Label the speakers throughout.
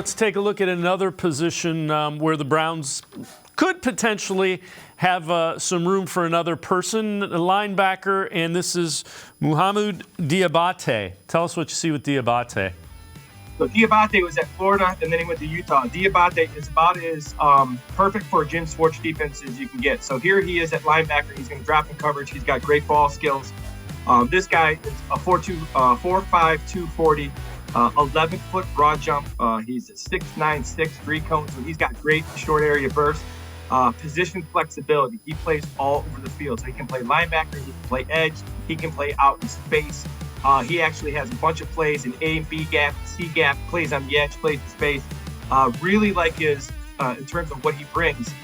Speaker 1: Let's take a look at another position where the Browns could potentially have some room for another person, a linebacker, and this is Mohamoud Diabate. Tell us what you see with Diabate.
Speaker 2: So Diabate was at Florida, and then he went to Utah. Diabate is about as perfect for a Jim Schwartz defense as you can get. So here he is at linebacker. He's going to drop in coverage. He's got great ball skills. This guy is a 4'5", 240. 11-foot broad jump. He's a 6'9", 6'3" cone, so he's got great short area burst. Position flexibility. He plays all over the field. So he can play linebacker, he can play edge, he can play out in space. He actually has a bunch of plays in A and B gap, C gap, plays on the edge, plays in space. Really like his, in terms of what he brings,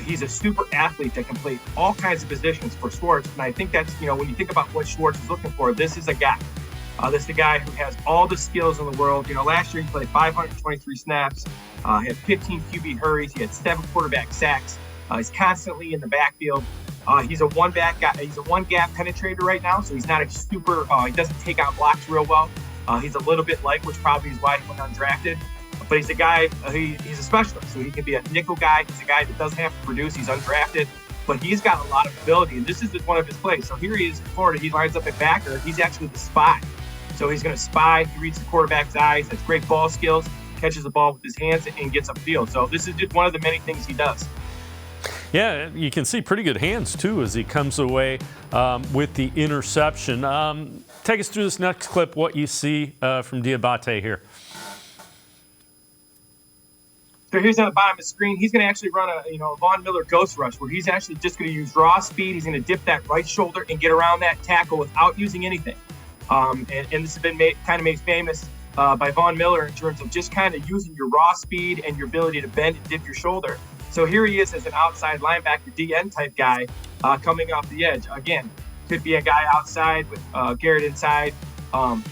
Speaker 2: he's a super athlete that can play all kinds of positions for Schwartz. And I think that's, when you think about what Schwartz is looking for, this is a guy. This is a guy who has all the skills in the world. Last year he played 523 snaps, had 15 QB hurries, he had 7 quarterback sacks. He's constantly in the backfield. He's a one-gap penetrator right now, so he's not a super. He doesn't take out blocks real well. He's a little bit light, which probably is why he went undrafted. But he's a guy. He's a specialist, so he can be a nickel guy. He's a guy that doesn't have to produce. He's undrafted. But he's got a lot of ability, and this is one of his plays. So here he is in Florida. He lines up at backer. He's actually the spy. So he's going to spy. He reads the quarterback's eyes. Has great ball skills. Catches the ball with his hands and gets upfield. So this is just one of the many things he does.
Speaker 1: Yeah, you can see pretty good hands, too, as he comes away with the interception. Take us through this next clip, what you see from Diabate here.
Speaker 2: So here's on the bottom of the screen. He's going to actually run a Von Miller ghost rush, where he's actually just going to use raw speed. He's going to dip that right shoulder and get around that tackle without using anything. And this has been made famous by Von Miller in terms of just kind of using your raw speed and your ability to bend and dip your shoulder. So here he is as an outside linebacker, DN type guy coming off the edge. Again, could be a guy outside with Garrett inside.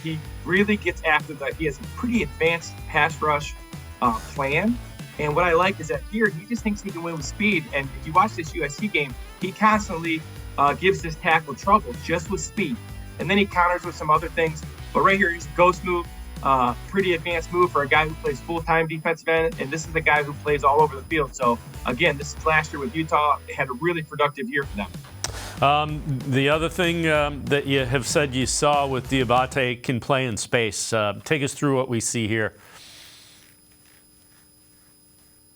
Speaker 2: He really gets after that. He has a pretty advanced pass rush plan. And what I like is that here he just thinks he can win with speed. And if you watch this USC game, he constantly gives this tackle trouble just with speed. And then he counters with some other things. But right here, he's a ghost move. Pretty advanced move for a guy who plays full-time defensive end, and this is the guy who plays all over the field. So, again, this is last year with Utah. They had a really productive year for them.
Speaker 1: The other thing that you have said you saw with Diabate can play in space. Take us through what we see here.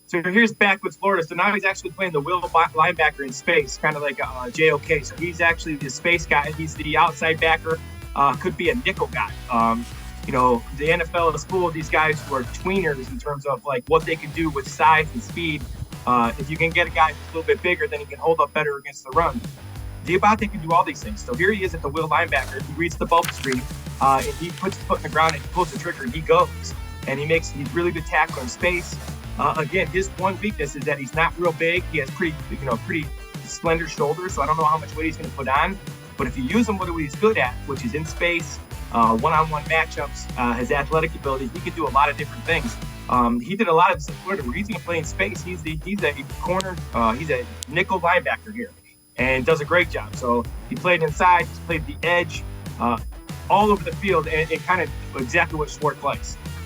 Speaker 2: So here's back with Florida. So now he's actually playing the will linebacker in space, kind of like a JOK. So he's actually the space guy. He's the outside backer. Could be a nickel guy. The NFL is full of these guys who are tweeners in terms of like what they can do with size and speed. If you can get a guy who's a little bit bigger, then he can hold up better against the run. Diabate can do all these things. So here he is at the will linebacker. He reads the bubble screen, and he puts his foot in the ground and he pulls the trigger and he goes. And he's really good tackle in space. Again, his one weakness is that he's not real big. He has pretty slender shoulders, so I don't know how much weight he's going to put on. But if you use him what he's good at, which is in space, one-on-one matchups, his athletic ability, he can do a lot of different things. He did a lot of this in Florida where he's going to play in space. He's a nickel linebacker here and does a great job. So he played inside, he's played the edge, all over the field, and kind of exactly what Schwartz likes.